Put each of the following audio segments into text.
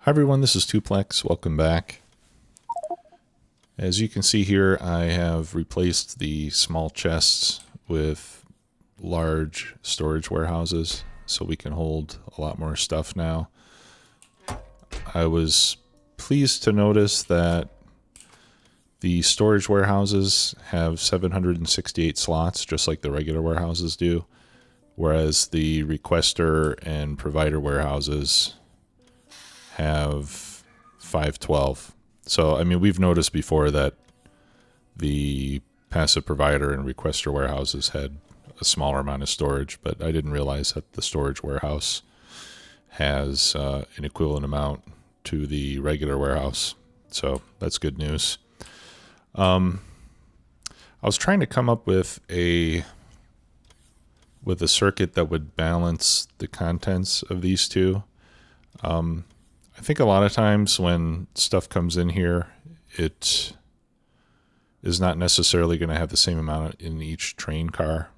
Hi everyone, this is Tuplex. Welcome back. As you can see here, I have replaced the small chests with large storage warehouses so we can hold a lot more stuff now. I was pleased to notice that the storage warehouses have 768 slots, just like the regular warehouses do, whereas the requester and provider warehouses have 512. So, I mean, we've noticed before that the passive provider and requester warehouses had a smaller amount of storage, but I didn't realize that the storage warehouse has an equivalent amount to the regular warehouse. So that's good news. I was trying to come up with a circuit that would balance the contents of these two. I think a lot of times when stuff comes in here, it is not necessarily going to have the same amount in each train car.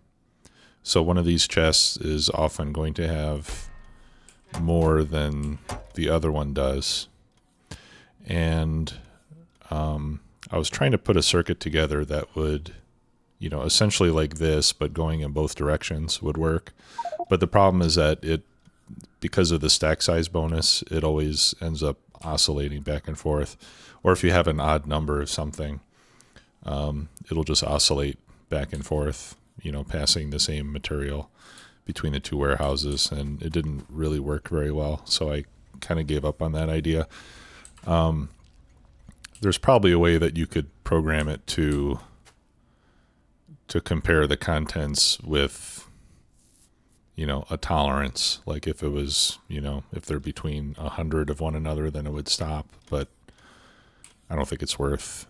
So one of these chests is often going to have more than the other one does. And I was trying to put a circuit together that would, essentially like this, but going in both directions would work. But the problem is that because of the stack size bonus, it always ends up oscillating back and forth. Or if you have an odd number of something, it'll just oscillate back and forth, passing the same material between the two warehouses. And it didn't really work very well, so I kind of gave up on that idea. There's probably a way that you could program it to compare the contents with a tolerance. Like if it was, if they're between 100 of one another, then it would stop. But I don't think it's worth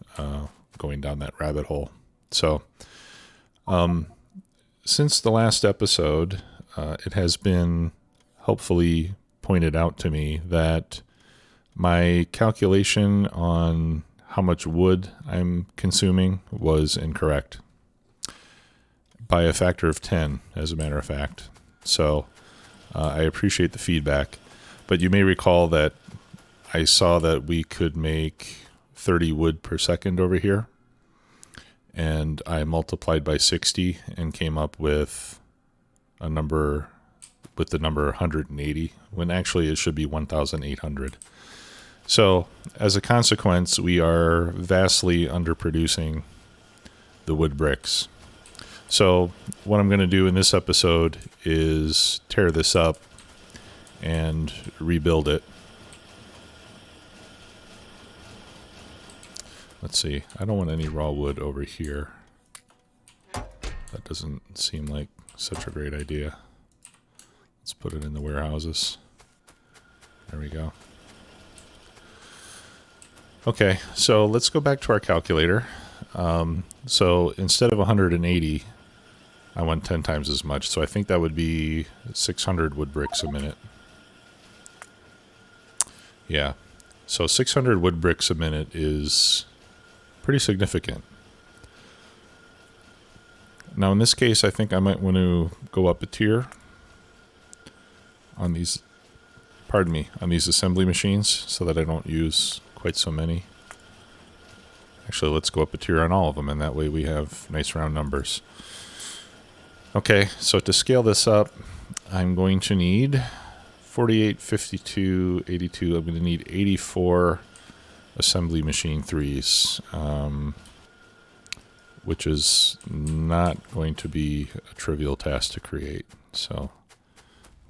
going down that rabbit hole. So since the last episode, it has been hopefully pointed out to me that my calculation on how much wood I'm consuming was incorrect by a factor of 10, as a matter of fact. So I appreciate the feedback, but you may recall that I saw that we could make 30 wood per second over here, and I multiplied by 60 and came up with the number 180, when actually it should be 1,800. So as a consequence, we are vastly underproducing the wood bricks. So what I'm going to do in this episode is tear this up and rebuild it. Let's see. I don't want any raw wood over here. That doesn't seem like such a great idea. Let's put it in the warehouses. There we go. Okay, so let's go back to our calculator. So instead of 180, I want 10 times as much. So I think that would be 600 wood bricks a minute. Yeah. So 600 wood bricks a minute is pretty significant. Now in this case, I think I might want to go up a tier on these, on these assembly machines so that I don't use quite so many. Actually, let's go up a tier on all of them, and that way we have nice round numbers. Okay, so to scale this up, I'm going to need 48, 52, 82. I'm going to need 84 assembly machine 3s, which is not going to be a trivial task to create. So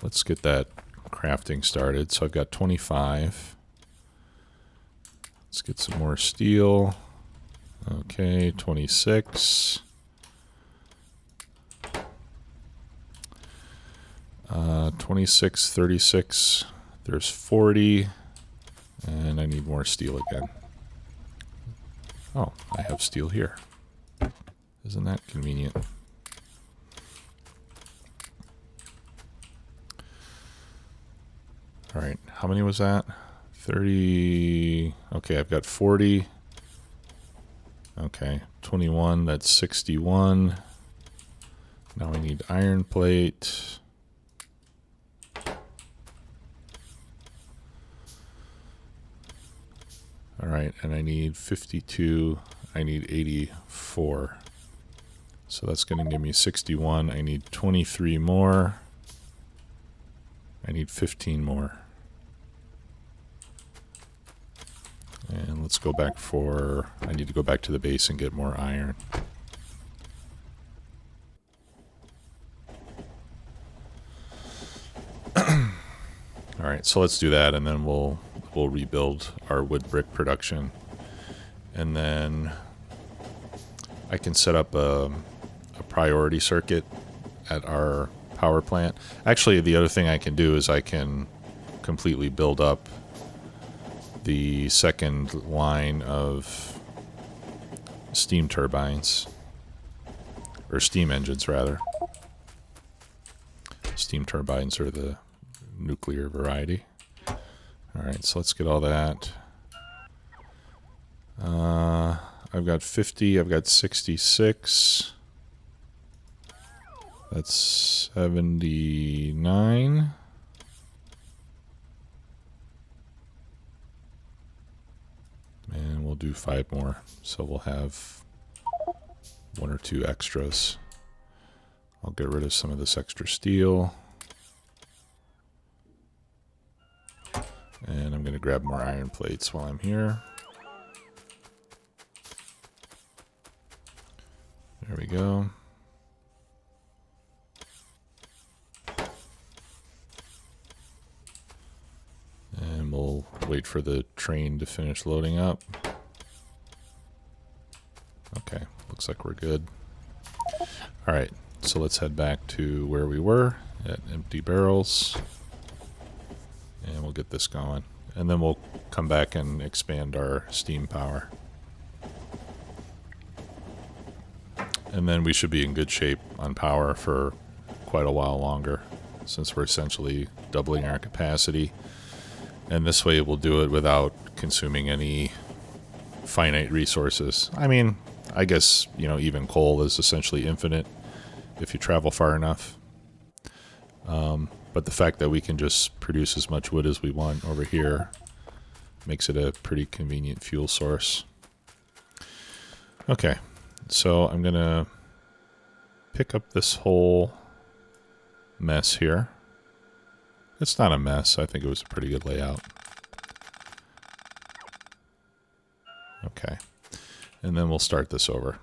let's get that crafting started. So I've got 25. Let's get some more steel. Okay, 26. 26, 36. There's 40. And I need more steel again. Oh, I have steel here. Isn't that convenient? All right, how many was that? 30. Okay, I've got 40. Okay, 21, that's 61. Now we need iron plate. All right, and I need 52. I need 84. So that's going to give me 61. I need 23 more. I need 15 more. And let's go back for, I need to go back to the base and get more iron. All right, so let's do that, and then we'll rebuild our wood brick production. And then I can set up a priority circuit at our power plant. Actually, the other thing I can do is I can completely build up the second line of steam turbines, or steam engines rather. Steam turbines are the nuclear variety. All right, so let's get all that. I've got 50, I've got 66. That's 79. And we'll do 5 more. So we'll have 1 or 2 extras. I'll get rid of some of this extra steel. And I'm going to grab more iron plates while I'm here. There we go. And we'll wait for the train to finish loading up. Okay, looks like we're good. All right, so let's head back to where we were at empty barrels. And we'll get this going. And then we'll come back and expand our steam power. And then we should be in good shape on power for quite a while longer, since we're essentially doubling our capacity. And this way we'll do it without consuming any finite resources. I mean, I guess, you know, even coal is essentially infinite if you travel far enough. But the fact that we can just produce as much wood as we want over here makes it a pretty convenient fuel source. Okay, so I'm going to pick up this whole mess here. It's not a mess. I think it was a pretty good layout. Okay, and then we'll start this over.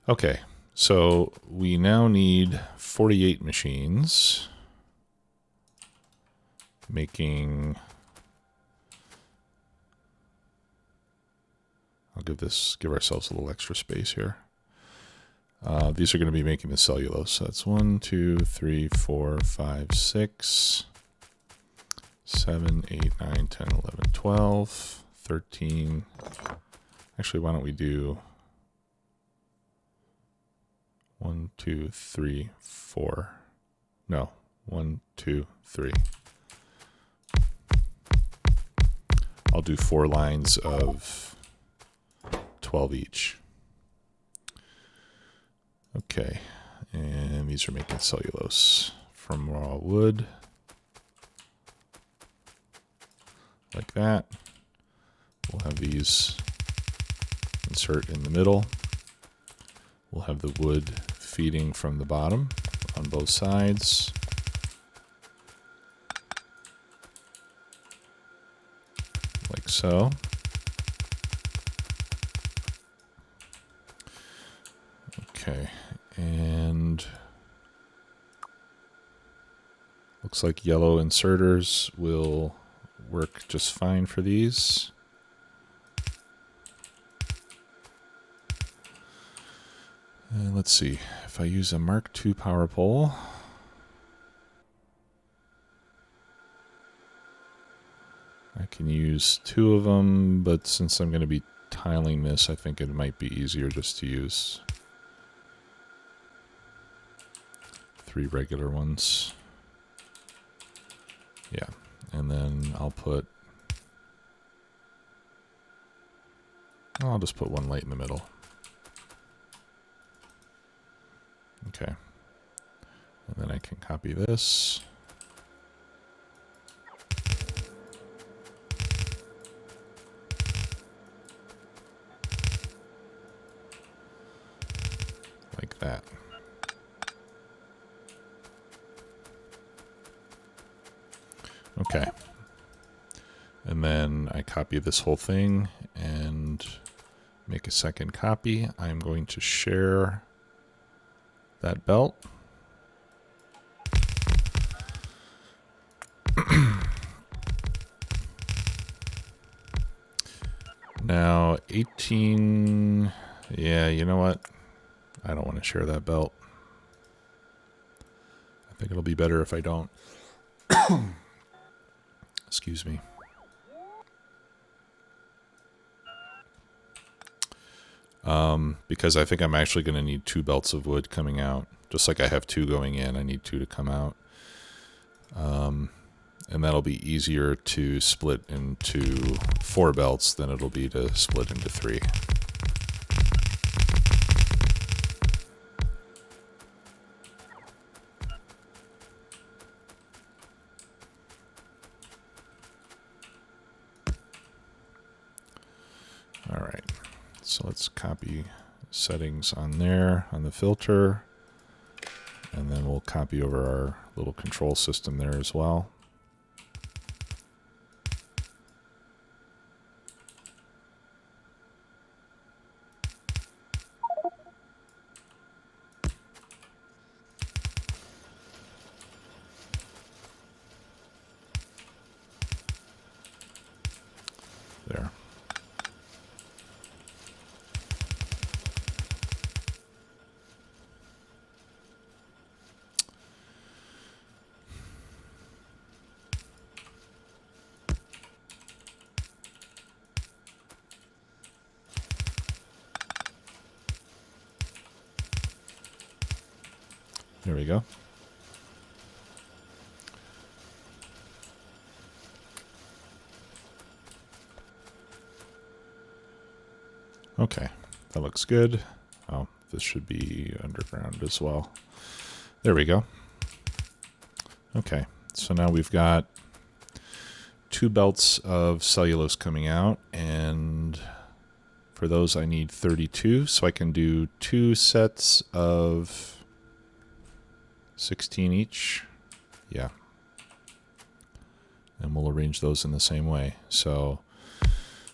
Okay, so we now need 48 machines, making, I'll give ourselves a little extra space here. These are going to be making the cellulose. So that's 1, 2, 3, 4, 5, 6, 7, 8, 9, 10, 11, 12, 13. Actually, why don't we do 1, 2, 3, 4. No, 1, 2, 3. I'll do 4 lines of 12 each. Okay, and these are making cellulose from raw wood, like that. We'll have these insert in the middle. We'll have the wood feeding from the bottom on both sides. Like so. Okay, and looks like yellow inserters will work just fine for these. And let's see, if I use a Mark II power pole, I can use 2 of them, but since I'm going to be tiling this, I think it might be easier just to use 3 regular ones. Yeah, and then I'll just put 1 light in the middle. Okay, and then I can copy this. like that. Okay. And then I copy this whole thing and make a second copy. I'm going to share that belt. Now 18, yeah, you know what? I don't want to share that belt. I think it'll be better if I don't. Excuse me. Because I think I'm actually going to need 2 belts of wood coming out. Just like I have 2 going in, I need 2 to come out. And that'll be easier to split into 4 belts than it'll be to split into 3. All right, so let's copy settings on there, on the filter, and then we'll copy over our little control system there as well. There. There we go. Okay, that looks good. Oh, this should be underground as well. There we go. Okay, so now we've got 2 belts of cellulose coming out, and for those I need 32, so I can do 2 sets of 16 each. Yeah. And we'll arrange those in the same way. So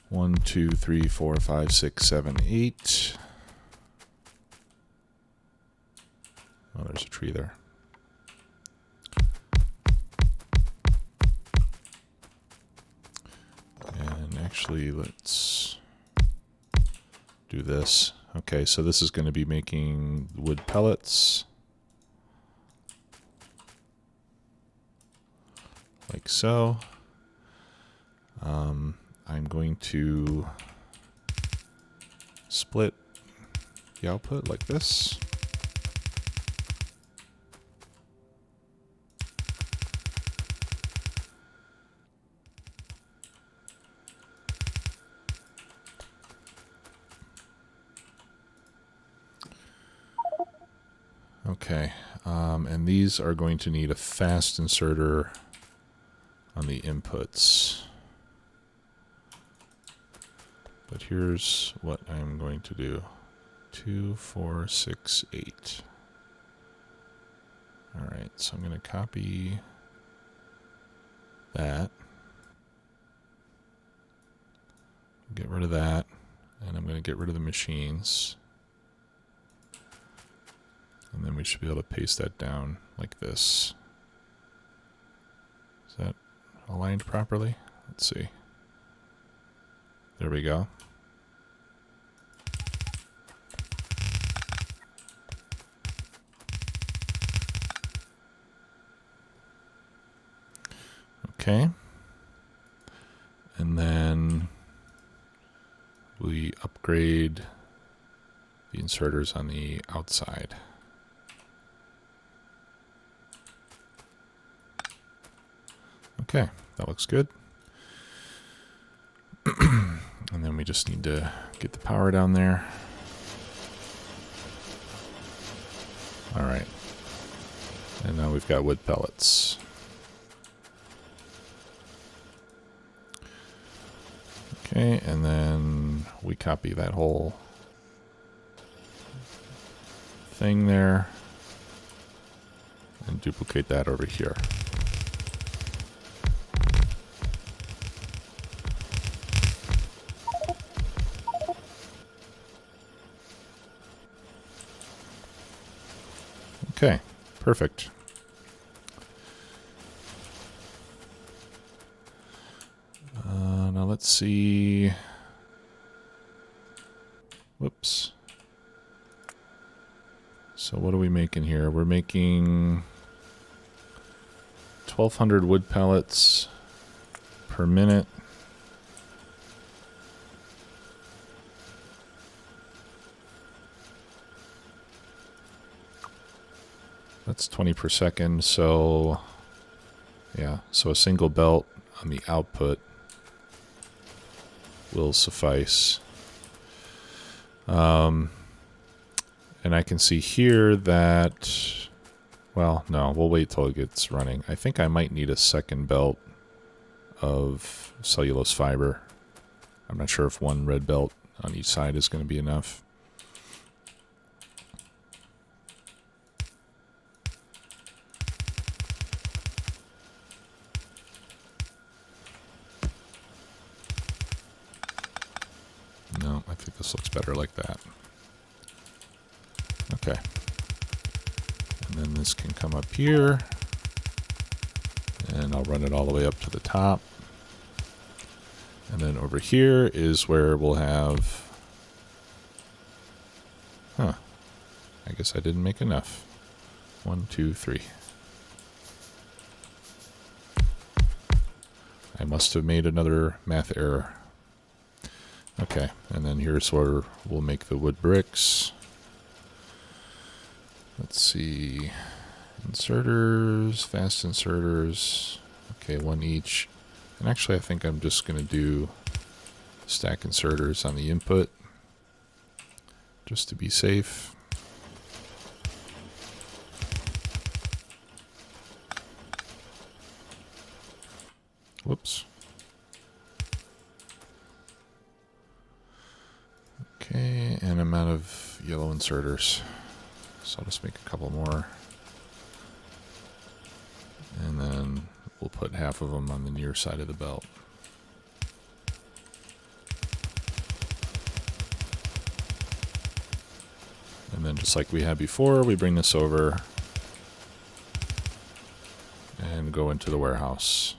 1, 2, 3, 4, 5, 6, 7, 8. Oh, there's a tree there. And actually, let's do this. Okay, so this is going to be making wood pellets. Like so. I'm going to split the output like this. Okay, and these are going to need a fast inserter on the inputs. But here's what I'm going to do. 2, 4, 6, 8. All right, so I'm going to copy that. Get rid of that, and I'm going to get rid of the machines. And then we should be able to paste that down like this. Is that aligned properly? Let's see. There we go. Okay. And then we upgrade the inserters on the outside. Okay, that looks good. And then we just need to get the power down there. All right. And now we've got wood pellets. Okay, and then we copy that whole thing there and duplicate that over here. Okay, perfect. Now let's see. Whoops. So what are we making here? We're making 1,200 wood pellets per minute. That's 20 per second, so yeah, so a single belt on the output will suffice. And I can see here that, well, no, we'll wait till it gets running. I think I might need a second belt of cellulose fiber. I'm not sure if one red belt on each side is going to be enough. No, I think this looks better like that. Okay. And then this can come up here. And I'll run it all the way up to the top. And then over here is where we'll have... Huh. I guess I didn't make enough. 1, 2, 3. I must have made another math error. Okay, and then here's where we'll make the wood bricks. Let's see. Inserters, fast inserters. Okay, one each. And actually I think I'm just going to do stack inserters on the input just to be safe. Whoops. Okay, and I'm out of yellow inserters. So I'll just make a couple more. And then we'll put half of them on the near side of the belt. And then just like we had before, we bring this over and go into the warehouse.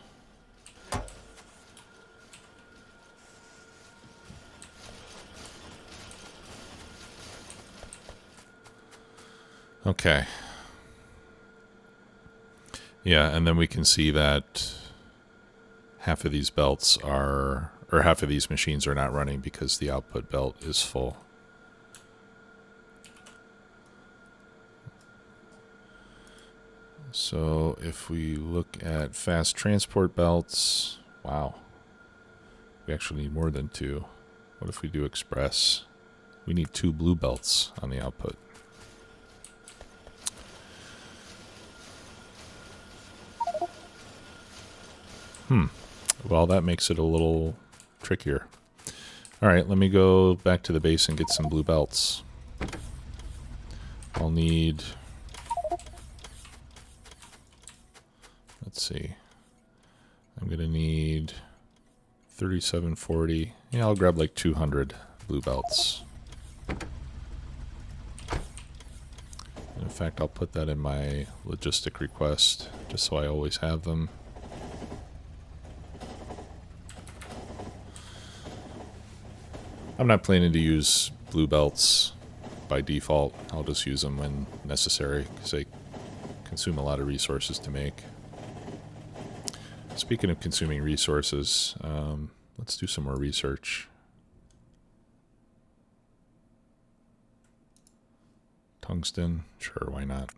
Okay. Yeah, and then we can see that half of these belts are, or half of these machines are not running because the output belt is full. So if we look at fast transport belts, wow, we actually need more than 2. What if we do express? We need 2 blue belts on the output. Well, that makes it a little trickier. All right, let me go back to the base and get some blue belts. I'll need... Let's see. I'm going to need 3740. Yeah, I'll grab like 200 blue belts. In fact, I'll put that in my logistic request just so I always have them. I'm not planning to use blue belts by default. I'll just use them when necessary because they consume a lot of resources to make. Speaking of consuming resources, let's do some more research. Tungsten, sure, why not?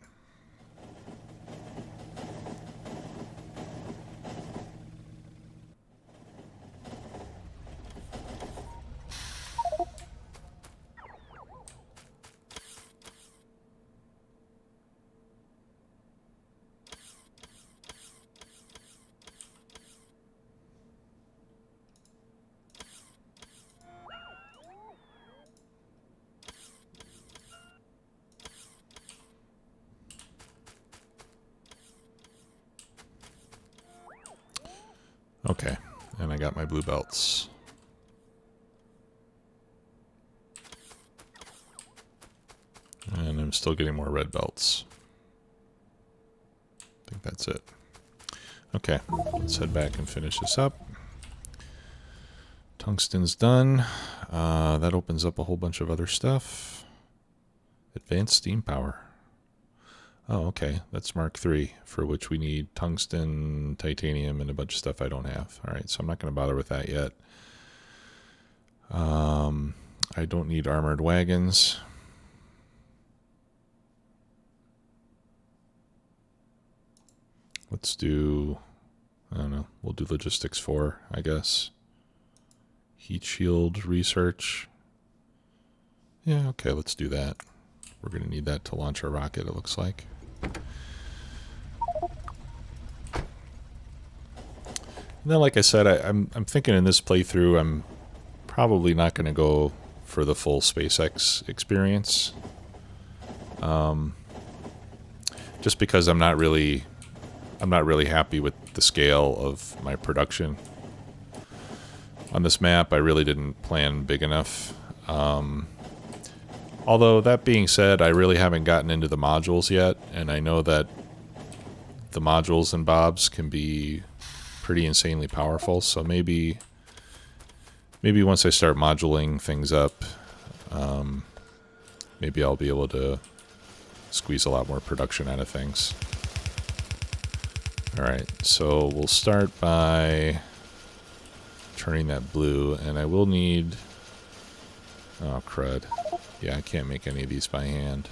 Okay, and I got my blue belts. And I'm still getting more red belts. I think that's it. Okay, let's head back and finish this up. Tungsten's done. That opens up a whole bunch of other stuff. Advanced steam power. Oh, okay. That's Mark III, for which we need tungsten, titanium, and a bunch of stuff I don't have. All right, so I'm not going to bother with that yet. I don't need armored wagons. Let's do, I don't know, we'll do logistics 4, I guess. Heat shield research. Yeah, okay, let's do that. We're going to need that to launch our rocket, it looks like. And then, like I said, I'm thinking in this playthrough, I'm probably not going to go for the full SpaceX experience. Just because I'm not really happy with the scale of my production. On this map, I really didn't plan big enough. Although, that being said, I really haven't gotten into the modules yet, and I know that the modules in Bob's can be pretty insanely powerful, so maybe once I start moduling things up, maybe I'll be able to squeeze a lot more production out of things. Alright, so we'll start by turning that blue, and I will need... Oh, crud. Yeah, I can't make any of these by hand.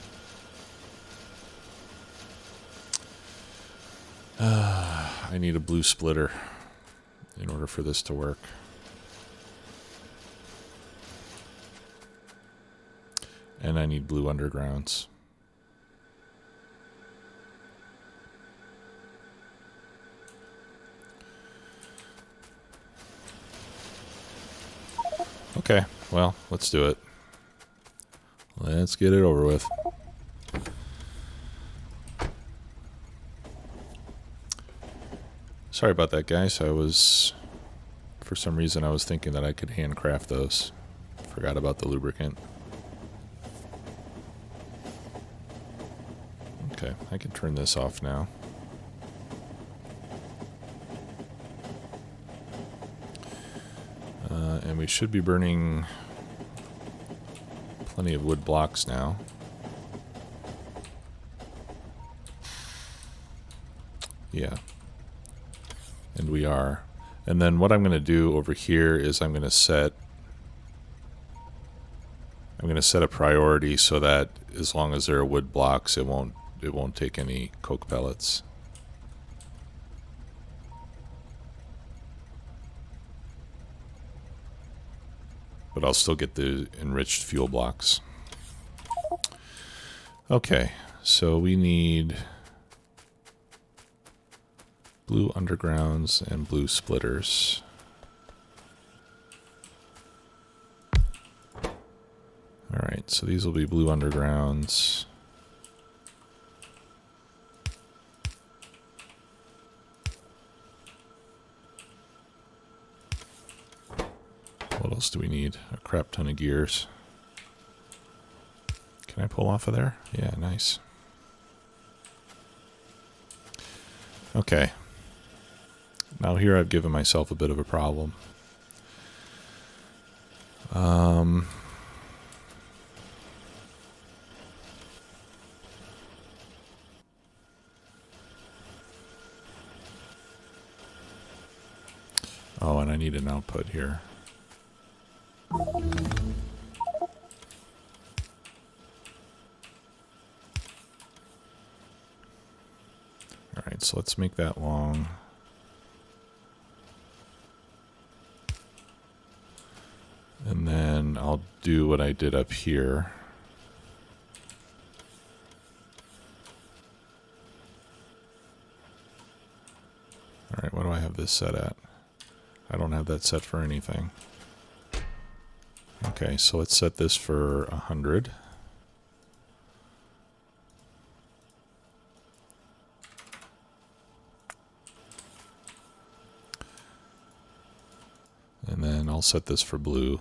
I need a blue splitter in order for this to work. And I need blue undergrounds. Okay, well, let's do it. Let's get it over with. Sorry about that, guys. For some reason, I was thinking that I could handcraft those. Forgot about the lubricant. Okay, I can turn this off now. And we should be burning plenty of wood blocks now. Yeah. And we are. And then what I'm going to do over here is I'm going to set a priority so that as long as there are wood blocks, it won't take any coke pellets. But I'll still get the enriched fuel blocks. Okay, so we need blue undergrounds and blue splitters. Alright, so these will be blue undergrounds. What else do we need? A crap ton of gears. Can I pull off of there? Yeah, nice. Okay. Now here I've given myself a bit of a problem. Oh, and I need an output here. Alright, so let's make that long. And then I'll do what I did up here. Alright, what do I have this set at? I don't have that set for anything. Okay, so let's set this for 100. And I'll set this for blue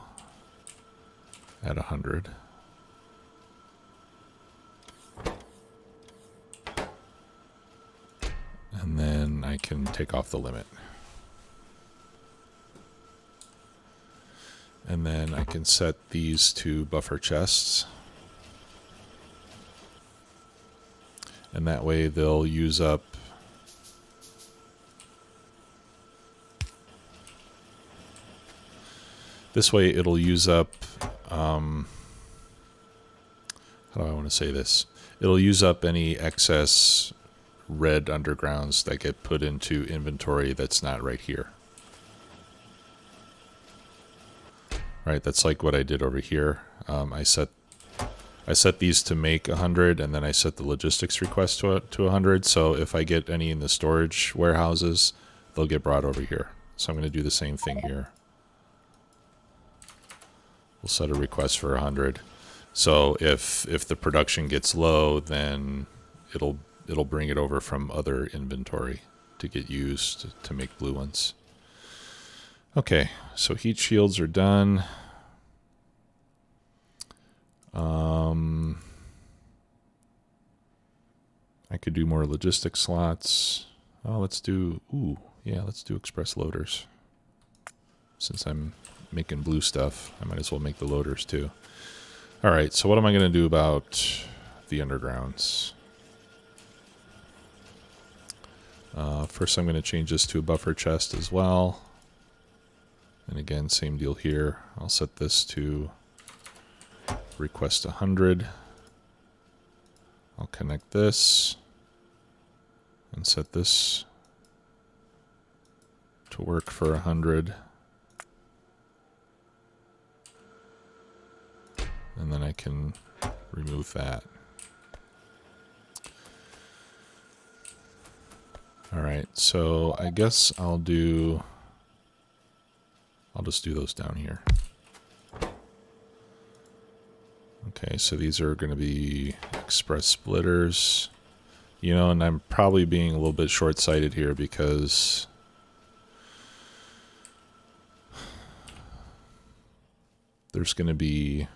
at 100. And then I can take off the limit. And then I can set these to buffer chests. And that way they'll use up this way it'll use up how do I want to say this? It'll use up any excess red undergrounds that get put into inventory that's not right here. Right, that's like what I did over here. I set these to make 100, and then I set the logistics request to 100. So if I get any in the storage warehouses, they'll get brought over here. So I'm going to do the same thing here. We'll set a request for 100. So if the production gets low, then it'll bring it over from other inventory to get used to make blue ones. Okay, so heat shields are done. I could do more logistics slots. Oh, let's do express loaders. Since I'm making blue stuff, I might as well make the loaders too. All right, so what am I going to do about the undergrounds? First, I'm going to change this to a buffer chest as well. And again, same deal here. I'll set this to request 100. I'll connect this and set this to work for 100. And then I can remove that. All right, so I guess I'll just do those down here. Okay, so these are going to be express splitters. You know, and I'm probably being a little bit short-sighted here because there's going to be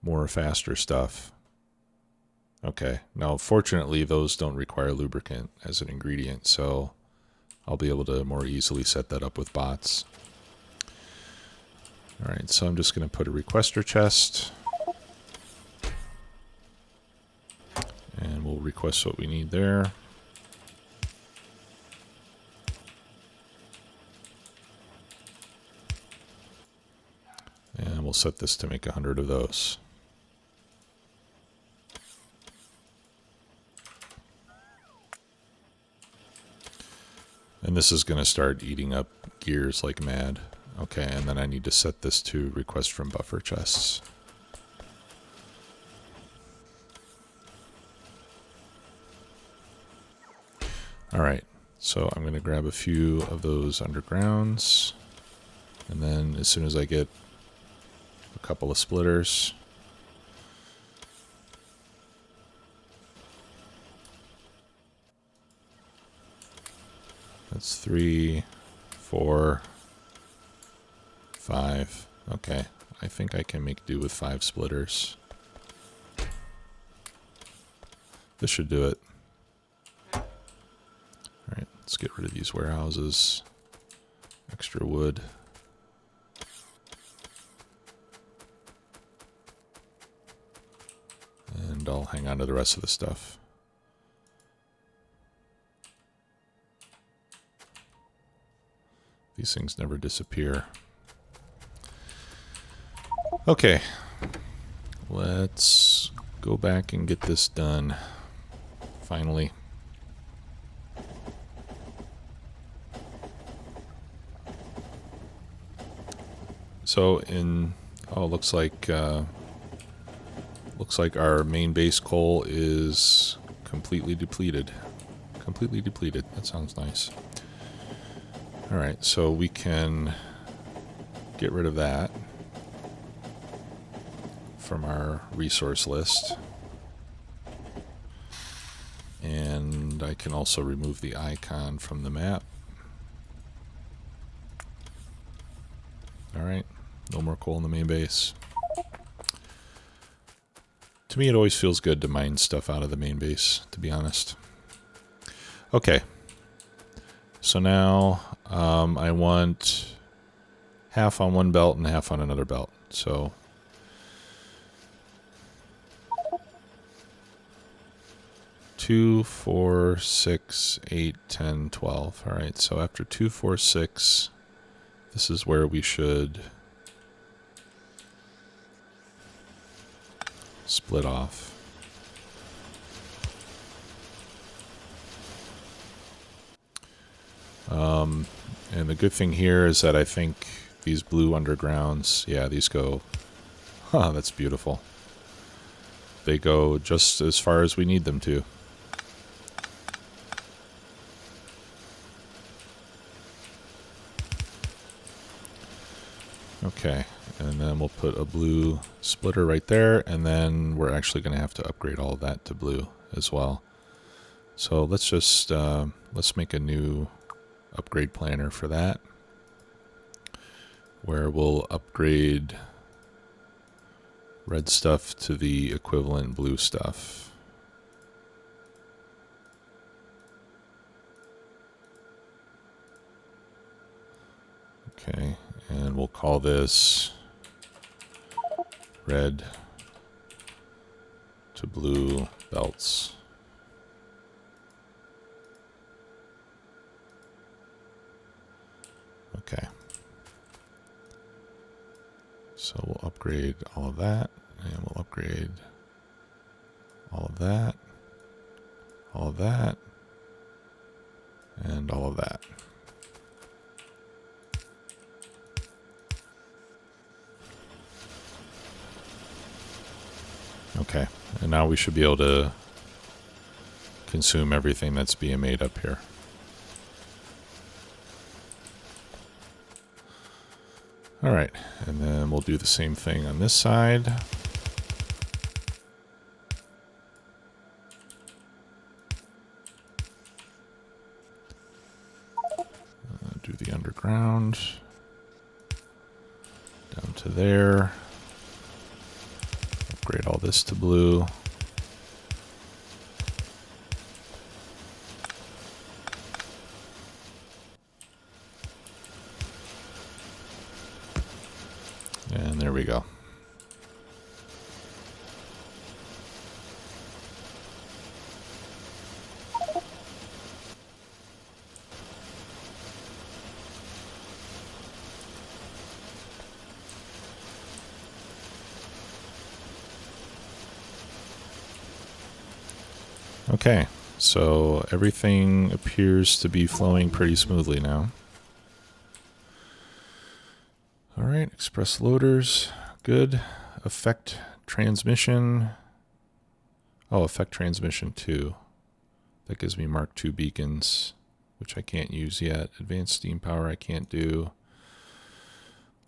more faster stuff. Okay, now fortunately those don't require lubricant as an ingredient, so I'll be able to more easily set that up with bots. Alright, so I'm just going to put a requester chest. And we'll request what we need there. And we'll set this to make 100 of those. And this is going to start eating up gears like mad. Okay, and then I need to set this to request from buffer chests. Alright, so I'm going to grab a few of those undergrounds. And then as soon as I get a couple of splitters, that's 3, 4, 5. Okay, I think I can make do with 5 splitters. This should do it. Alright, let's get rid of these warehouses. Extra wood. And I'll hang on to the rest of the stuff. These things never disappear. Okay, let's go back and get this done, finally. So looks like our main base coal is completely depleted. Completely depleted. That sounds nice. All right, so we can get rid of that from our resource list. And I can also remove the icon from the map. All right, no more coal in the main base. To me, it always feels good to mine stuff out of the main base, to be honest. Okay, so now I want half on one belt and half on another belt. So 2, 4, 6, 8, 10, 12. All right, so after 2, 4, 6, this is where we should split off. And the good thing here is that I think these blue undergrounds, yeah, these go, that's beautiful. They go just as far as we need them to. Okay, and then we'll put a blue splitter right there, and then we're actually going to have to upgrade all of that to blue as well. So let's just, let's make a new upgrade planner for that, where we'll upgrade red stuff to the equivalent blue stuff. Okay, and we'll call this red to blue belts. Okay. So we'll upgrade all of that, and we'll upgrade all of that, all of that, and all of that. Okay, and now we should be able to consume everything that's being made up here. All right, and then we'll do the same thing on this side. Do the underground down to there. Upgrade all this to blue. And there we go. Okay, so everything appears to be flowing pretty smoothly now. All right, express loaders, good. Effect transmission. Oh, effect transmission 2. That gives me Mark II beacons, which I can't use yet. Advanced steam power I can't do.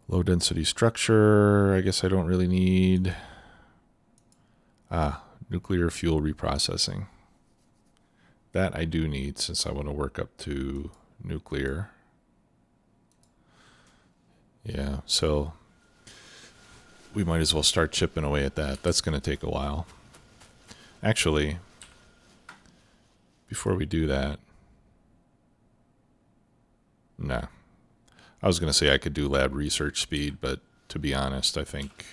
Low density structure, I guess I don't really need. Nuclear fuel reprocessing. That I do need since I want to work up to nuclear. Yeah, so we might as well start chipping away at that. That's going to take a while. Actually, before we do that, nah. I was going to say I could do lab research speed, but to be honest, I think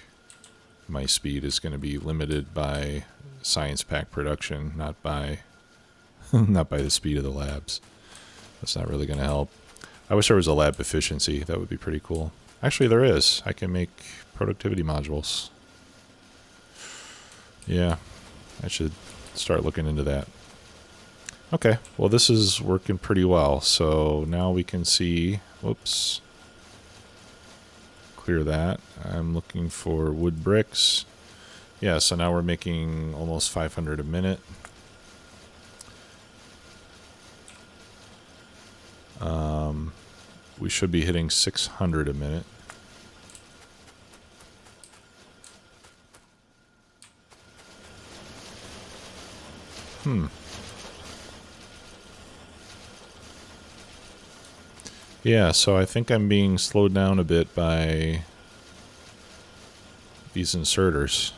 my speed is going to be limited by science pack production, not by not by the speed of the labs. That's not really going to help. I wish there was a lab efficiency. That would be pretty cool. Actually, there is. I can make productivity modules. Yeah, I should start looking into that. Okay, well, this is working pretty well. So now we can see, whoops, clear that. I'm looking for wood bricks. Yeah, so now we're making almost 500 a minute. We should be hitting 600 a minute. Yeah, so I think I'm being slowed down a bit by these inserters.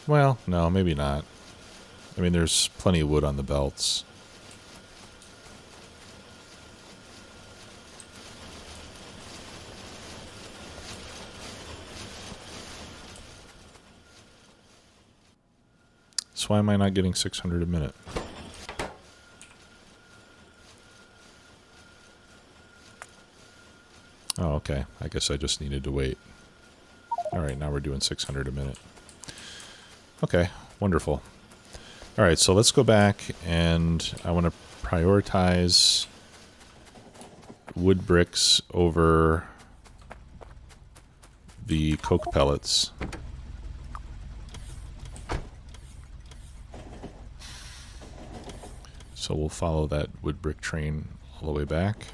Well, no, maybe not. I mean, there's plenty of wood on the belts. So why am I not getting 600 a minute? Oh, okay. I guess I just needed to wait. All right, now we're doing 600 a minute. Okay, wonderful. All right, so let's go back, and I want to prioritize wood bricks over the coke pellets. So we'll follow that wood brick train all the way back.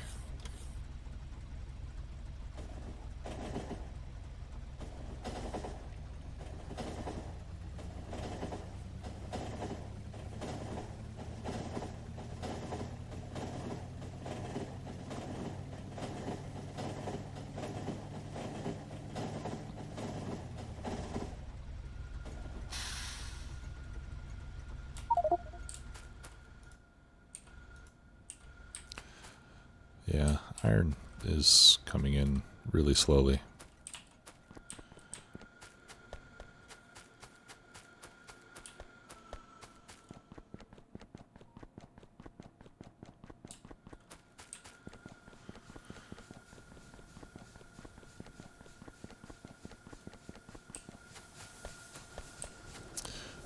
Yeah, iron is coming in really slowly.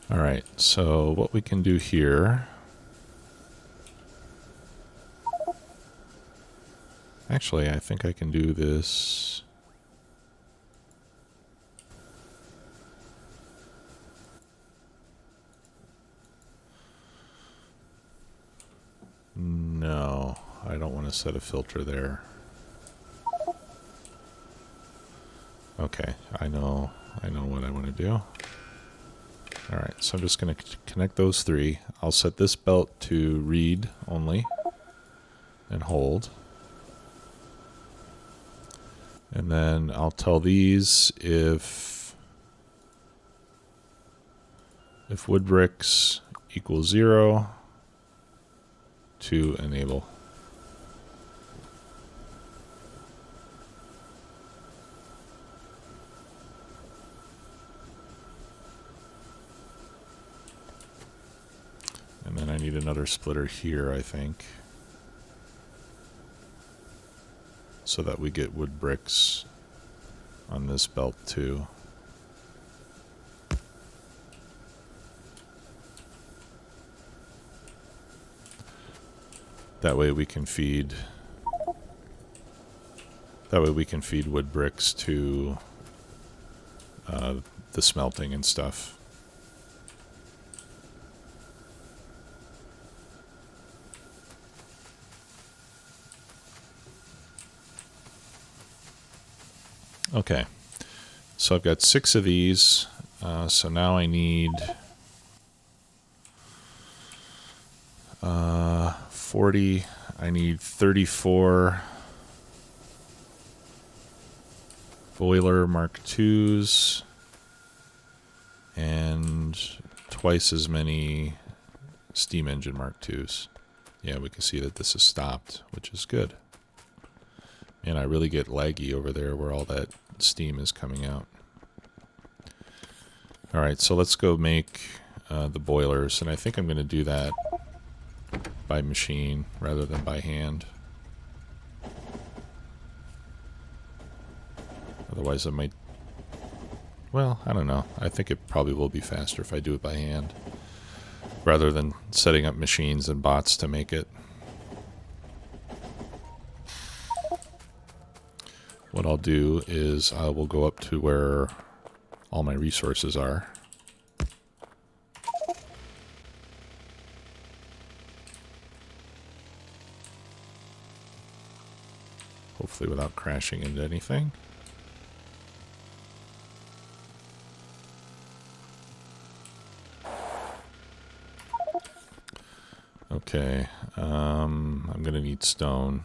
All right, so what we can do here... Actually, I think I can do this... No, I don't want to set a filter there. Okay, I know what I want to do. All right, so I'm just going to connect those three. I'll set this belt to read only and hold. And then I'll tell these if wood bricks equals 0 to enable. And then I need another splitter here, I think, so that we get wood bricks on this belt too. That way we can feed wood bricks to the smelting and stuff. Okay, so I've got 6 of these, so now I need 40, I need 34 boiler Mark IIs, and twice as many steam engine Mark IIs. Yeah, we can see that this is stopped, which is good. And I really get laggy over there where all that steam is coming out. All right, so let's go make the boilers, and I think I'm going to do that by machine rather than by hand. Otherwise I might... Well, I don't know. I think it probably will be faster if I do it by hand rather than setting up machines and bots to make it. What I'll do is I will go up to where all my resources are. Hopefully without crashing into anything. Okay, I'm gonna need stone.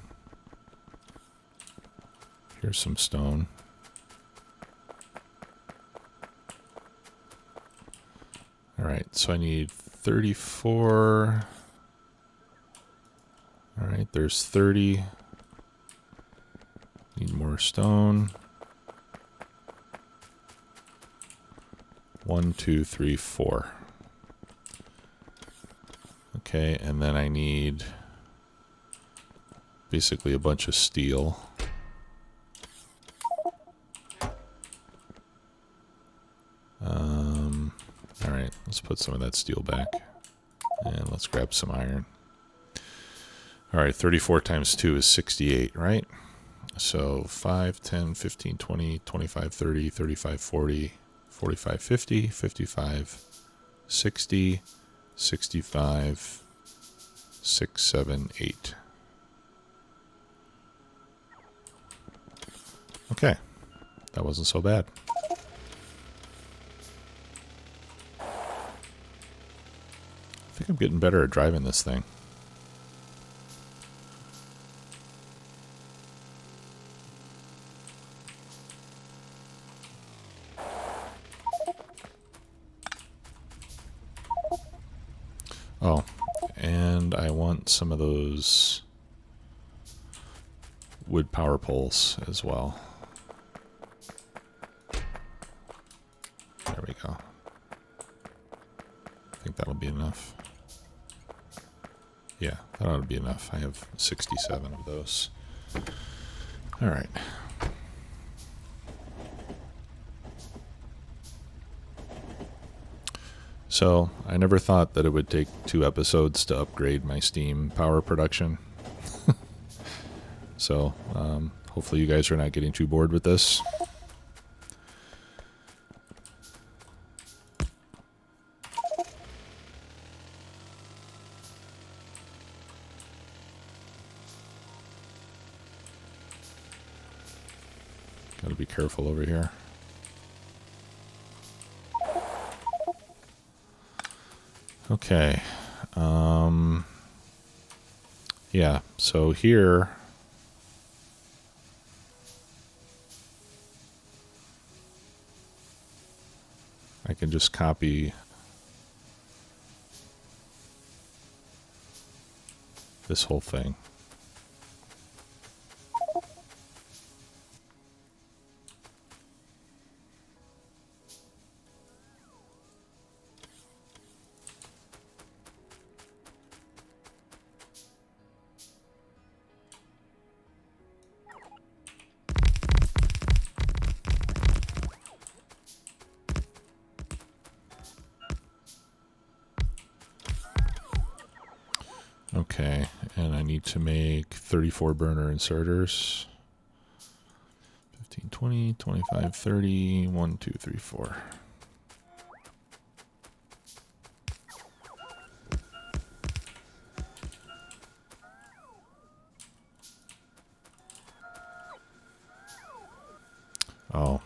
Here's some stone. All right, so I need 34. All right, there's 30. Need more stone. 1, 2, 3, 4. Okay, and then I need basically a bunch of steel. All right, let's put some of that steel back. And let's grab some iron. All right, 34 times 2 is 68, right? So 5, 10, 15, 20, 25, 30, 35, 40, 45, 50, 55, 60, 65, 6, 7, 8. Okay, that wasn't so bad. I think I'm getting better at driving this thing. Oh, and I want some of those wood power poles as well. There we go. I think that'll be enough. Yeah, that ought to be enough. I have 67 of those. All right. So, I never thought that it would take 2 episodes to upgrade my Steam power production. So, hopefully you guys are not getting too bored with this. Gotta be careful over here. Okay. Yeah, so here I can just copy this whole thing. Okay, and I need to make 34 burner inserters. 15, 20, 25, 30, 1, 2, 3, 4. Oh,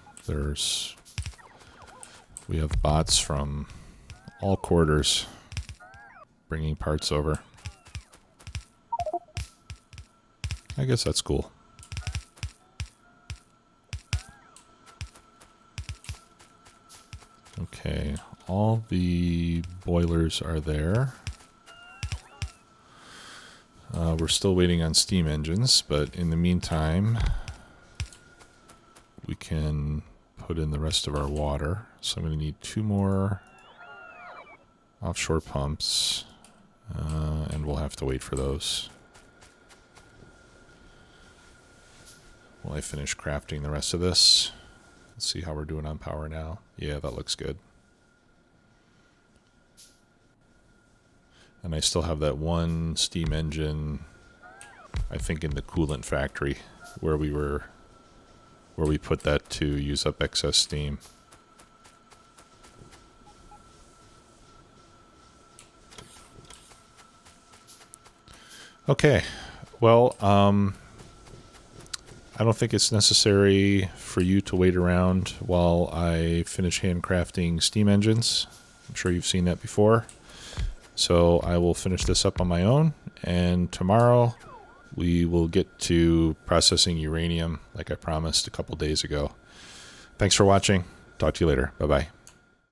we have bots from all quarters bringing parts over. I guess that's cool. Okay, all the boilers are there. We're still waiting on steam engines, but in the meantime, we can put in the rest of our water. So I'm going to need 2 more offshore pumps, and we'll have to wait for those. While I finish crafting the rest of this. Let's see how we're doing on power now. Yeah, that looks good. And I still have that one steam engine, I think in the coolant factory, where we put that to use up excess steam. Okay, well, I don't think it's necessary for you to wait around while I finish handcrafting steam engines. I'm sure you've seen that before. So I will finish this up on my own, and tomorrow we will get to processing uranium like I promised a couple days ago. Thanks for watching. Talk to you later. Bye-bye.